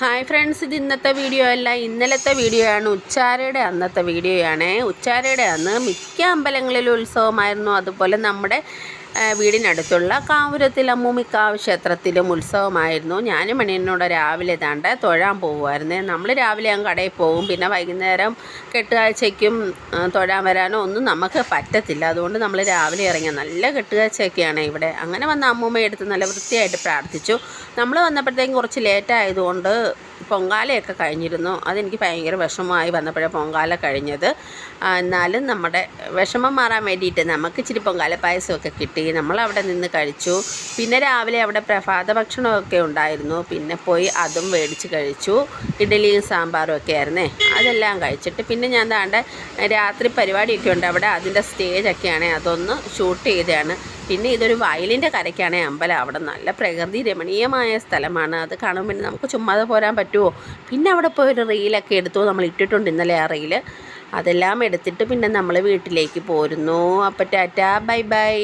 Hi friends, ഇത് ഇന്നത്തെ video അല്ല, ഇന്നലത്തെ വീഡിയോ ആണ്. ഉച്ചാരയുടെ അന്നത്തെ വീഡിയോയാണ്. ഉച്ചാരയുടെ അന്ന് മിക്ക അമ്പലങ്ങളിലും ഉത്സവമായിരുന്നു. അതുപോലെ നമ്മുടെ വീടിനടുത്തുള്ള കാവുരത്തിൽ അമ്മൂമിക്കാവ് ക്ഷേത്രത്തിലും ഉത്സവമായിരുന്നു. ഞാനും മണിയനോട് രാവിലെ താണ്ട് തൊഴാൻ പോകുമായിരുന്നു. നമ്മൾ രാവിലെ അങ്ങ് കടയിൽ പോകും, പിന്നെ വൈകുന്നേരം കെട്ടുകാഴ്ചയ്ക്കും തൊഴാൻ വരാനോ ഒന്നും നമുക്ക് പറ്റത്തില്ല. അതുകൊണ്ട് നമ്മൾ രാവിലെ ഇറങ്ങിയ നല്ല കെട്ടുകാഴ്ചയൊക്കെയാണ് ഇവിടെ. അങ്ങനെ വന്ന അമ്മൂമ്മയെ എടുത്ത് നല്ല വൃത്തിയായിട്ട് പ്രാർത്ഥിച്ചു. നമ്മൾ വന്നപ്പോഴത്തേക്കും കുറച്ച് ലേറ്റായതുകൊണ്ട് പൊങ്കാലയൊക്കെ കഴിഞ്ഞിരുന്നു. അതെനിക്ക് ഭയങ്കര വിഷമമായി വന്നപ്പോഴേ പൊങ്കാല കഴിഞ്ഞത്. എന്നാലും നമ്മുടെ വിഷമം മാറാൻ വേണ്ടിയിട്ട് നമുക്ക് ഇച്ചിരി പൊങ്കാല പായസമൊക്കെ കിട്ടി. നമ്മളവിടെ നിന്ന് കഴിച്ചു. പിന്നെ രാവിലെ അവിടെ പ്രഭാത ഭക്ഷണമൊക്കെ ഉണ്ടായിരുന്നു. പിന്നെ പോയി അതും മേടിച്ച് കഴിച്ചു. ഇഡ്ഡലിയും സാമ്പാറും ഒക്കെ ആയിരുന്നേ. അതെല്ലാം കഴിച്ചിട്ട് പിന്നെ ഞാൻ താണ്ട് രാത്രി പരിപാടിയൊക്കെ ഉണ്ട് അവിടെ. അതിൻ്റെ സ്റ്റേജൊക്കെയാണ്, അതൊന്ന് ഷൂട്ട് ചെയ്തതാണ്. പിന്നെ ഇതൊരു വയലിൻ്റെ കരയ്ക്കാണ് അമ്പലം. അവിടെ നല്ല പ്രകൃതി രമണീയമായ സ്ഥലമാണ്. അത് കാണുമ്പോൾ പിന്നെ നമുക്ക് ചുമ്മാതെ പോരാൻ പറ്റുമോ? പിന്നെ അവിടെ പോയി ഒരു റീലൊക്കെ എടുത്തു. നമ്മൾ ഇട്ടിട്ടുണ്ട് ഇന്നലെ ആ റീല്. അതെല്ലാം എടുത്തിട്ട് പിന്നെ നമ്മൾ വീട്ടിലേക്ക് പോരുന്നു. അപ്പോൾ ടാറ്റാ, ബൈ ബൈ.